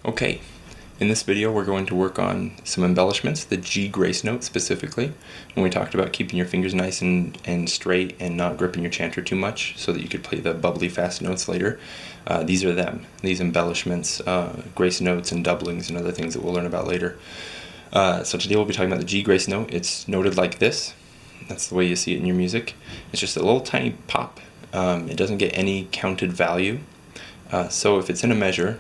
Okay, in this video we're going to work on some embellishments, the G grace note specifically. When we talked about keeping your fingers nice and straight and not gripping your chanter too much so that you could play the bubbly fast notes later. These are them, these embellishments, grace notes and doublings and other things that we'll learn about later. So today we'll be talking about the G grace note. It's noted like this. That's the way you see it in your music. It's just a little tiny pop. It doesn't get any counted value. So if it's in a measure,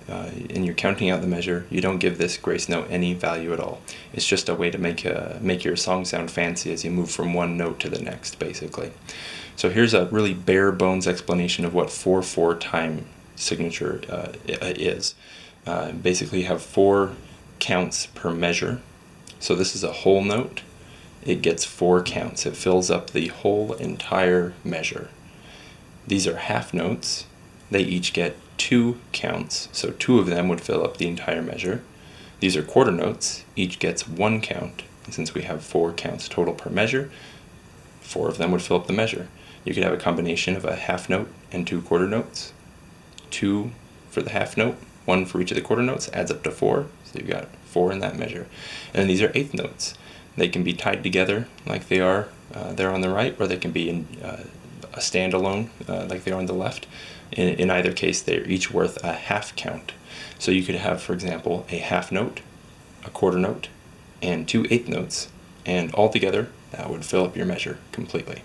and you're counting out the measure, you don't give this grace note any value at all. It's just a way to make your song sound fancy as you move from one note to the next, basically. So here's a really bare bones explanation of what 4/4 time signature is. Basically you have 4 counts per measure. So this is a whole note. It gets 4 counts. It fills up the whole entire measure. These are half notes. They each get 2 counts, so 2 of them would fill up the entire measure. These are quarter notes, each gets 1 count, and since we have 4 counts total per measure, 4 of them would fill up the measure. You could have a combination of a half note and 2 quarter notes. 2 for the half note, 1 for each of the quarter notes, adds up to 4, so you've got 4 in that measure. And then these are eighth notes. They can be tied together like they are there on the right, or they can be in a standalone like they are on the left. In either case, they're each worth a half count. So you could have, for example, a half note, a quarter note, and 2 eighth notes, and all together that would fill up your measure completely.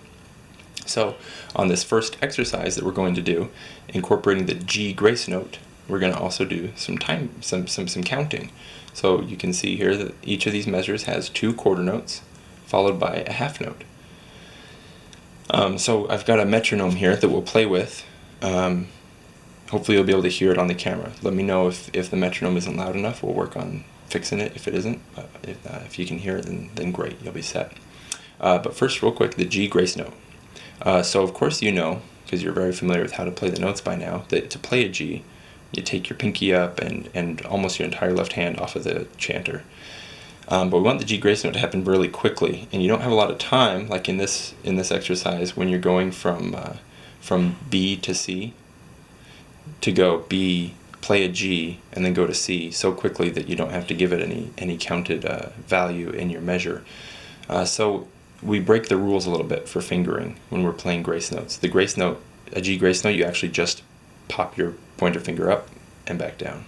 So on this first exercise that we're going to do, incorporating the G grace note, we're going to also do some counting. So you can see here that each of these measures has 2 quarter notes followed by a half note. So I've got a metronome here that we'll play with. Hopefully you'll be able to hear it on the camera. Let me know if the metronome isn't loud enough. We'll work on fixing it if it isn't. If you can hear it, then great, you'll be set. But first, real quick, the G grace note. So of course you know, because you're very familiar with how to play the notes by now, that to play a G, you take your pinky up and almost your entire left hand off of the chanter. But we want the G grace note to happen really quickly, and you don't have a lot of time, like in this exercise, when you're going from B to C, to go B, play a G, and then go to C so quickly that you don't have to give it any counted value in your measure. So we break the rules a little bit for fingering when we're playing grace notes. The grace note, a G grace note, you actually just pop your pointer finger up and back down.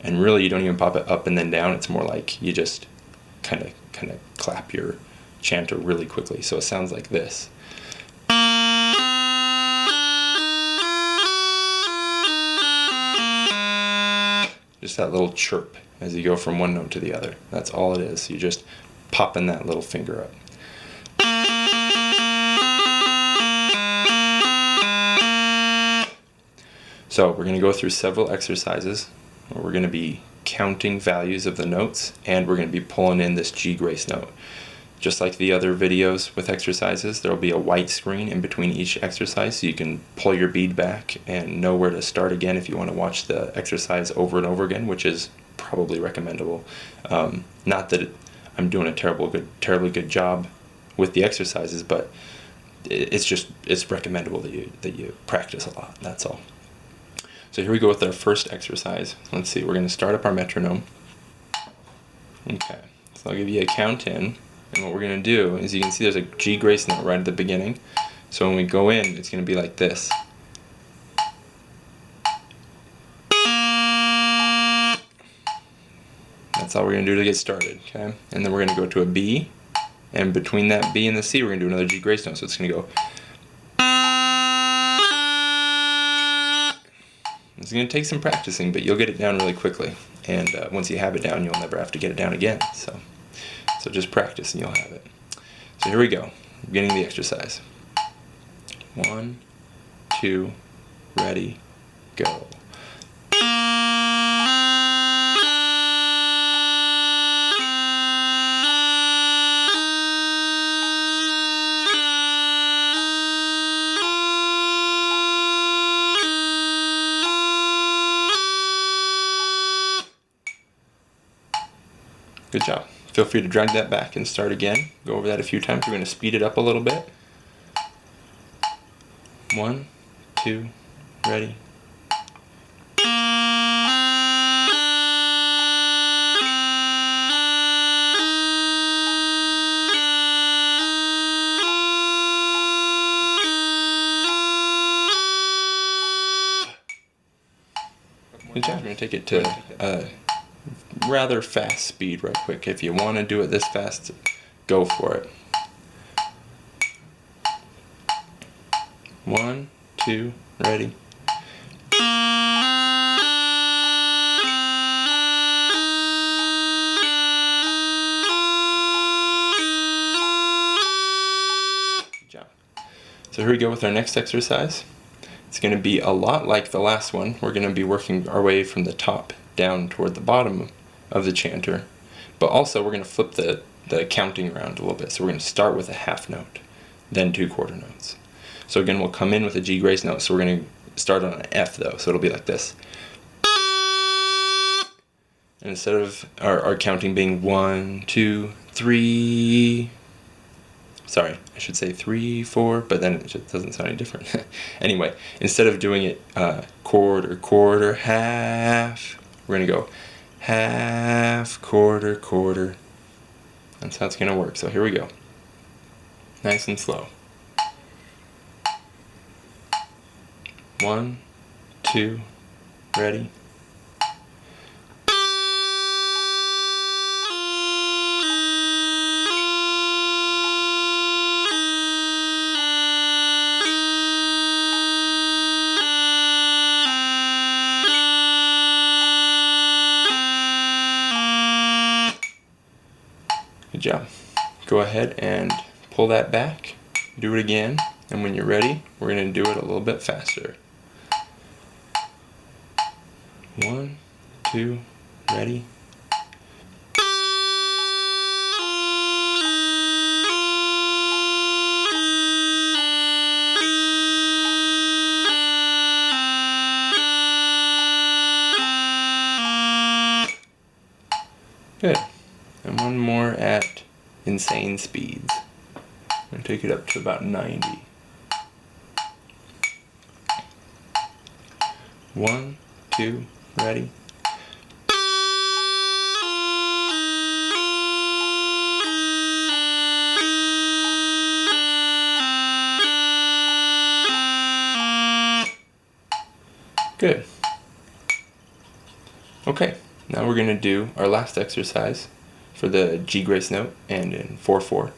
And really you don't even pop it up and then down, it's more like you just kind of clap your chanter really quickly. So it sounds like this. Just that little chirp as you go from one note to the other. That's all it is. You're just popping that little finger up. So we're going to go through several exercises where we're going to be counting values of the notes, and we're going to be pulling in this G grace note. Just like the other videos with exercises, there will be a white screen in between each exercise so you can pull your bead back and know where to start again if you want to watch the exercise over and over again, which is probably recommendable. Not that I'm doing a terribly good job with the exercises, but it's recommendable that you practice a lot, that's all. So here we go with our first exercise. Let's see, we're going to start up our metronome. Okay, so I'll give you a count in. And what we're going to do is, you can see there's a G grace note right at the beginning. So when we go in, it's going to be like this. That's all we're going to do to get started, okay? And then we're going to go to a B, and between that B and the C, we're going to do another G grace note. So it's going to go. It's going to take some practicing, but you'll get it down really quickly. And once you have it down, you'll never have to get it down again. So just practice and you'll have it. So here we go, beginning the exercise. 1, 2, ready, go. Good job. Feel free to drag that back and start again. Go over that a few times. We're going to speed it up a little bit. 1, 2, ready. Good job. We're going to take it to a rather fast speed right quick. If you want to do it this fast, go for it. 1, 2, ready. Good job. So here we go with our next exercise. It's going to be a lot like the last one. We're going to be working our way from the top down toward the bottom of the chanter, but also we're going to flip the counting around a little bit. So we're going to start with a half note, then 2 quarter notes. So again, we'll come in with a G grace note. So we're going to start on an F though, so it'll be like this. And instead of our counting being 1, 2, 3, sorry, I should say 3, 4, but then it just doesn't sound any different. Anyway, instead of doing it quarter, quarter, half, we're going to go half, quarter, quarter. That's how it's going to work. So here we go. Nice and slow. 1, 2, ready. Good job. Go ahead and pull that back, do it again, and when you're ready, we're going to do it a little bit faster. 1, 2, ready. Good. And one more at insane speeds. I'm going to take it up to about 90. 1, 2, ready. Good. Okay, now we're going to do our last exercise for the G grace note and in 4/4.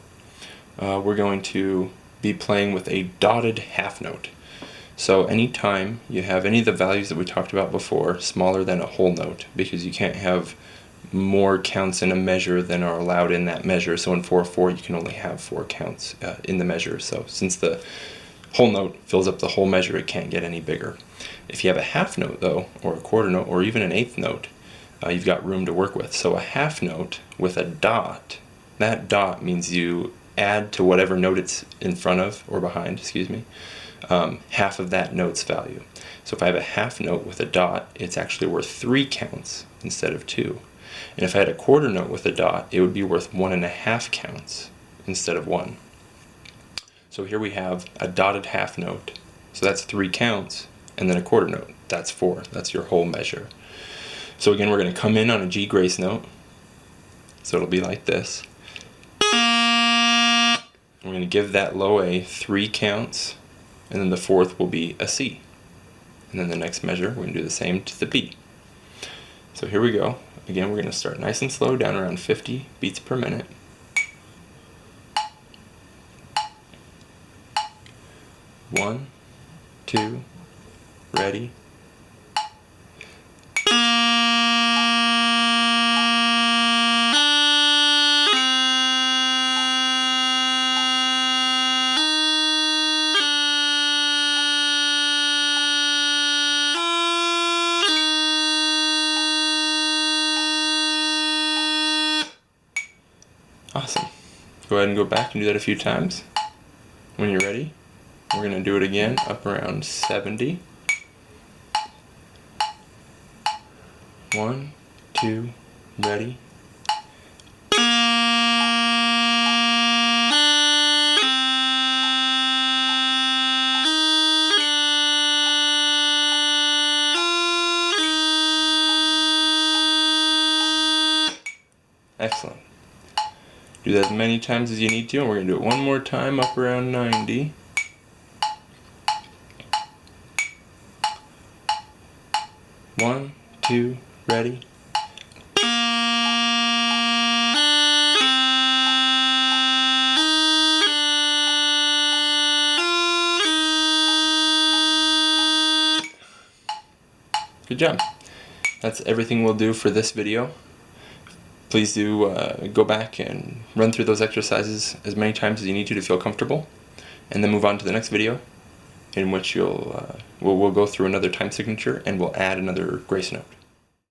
We're going to be playing with a dotted half note. So anytime you have any of the values that we talked about before smaller than a whole note, because you can't have more counts in a measure than are allowed in that measure. So in 4/4 you can only have 4 counts in the measure. So since the whole note fills up the whole measure, it can't get any bigger. If you have a half note though, or a quarter note, or even an eighth note, you've got room to work with. So a half note with a dot, that dot means you add to whatever note it's in front of, or behind, excuse me, half of that note's value. So if I have a half note with a dot, it's actually worth 3 counts instead of 2. And if I had a quarter note with a dot, it would be worth 1.5 counts instead of 1. So here we have a dotted half note. So that's 3 counts, and then a quarter note. That's 4. That's your whole measure. So again, we're going to come in on a G grace note. So it'll be like this. We're going to give that low A 3 counts, and then the fourth will be a C. And then the next measure, we're going to do the same to the B. So here we go. Again, we're going to start nice and slow, down around 50 beats per minute. One, 2, ready. Awesome. Go ahead and go back and do that a few times. When you're ready, we're going to do it again up around 70. 1, 2, ready. Excellent. Do that as many times as you need to, and we're going to do it one more time up around 90. One, 2, ready. Good job. That's everything we'll do for this video. Please do go back and run through those exercises as many times as you need to feel comfortable, and then move on to the next video, in which we'll go through another time signature and we'll add another grace note.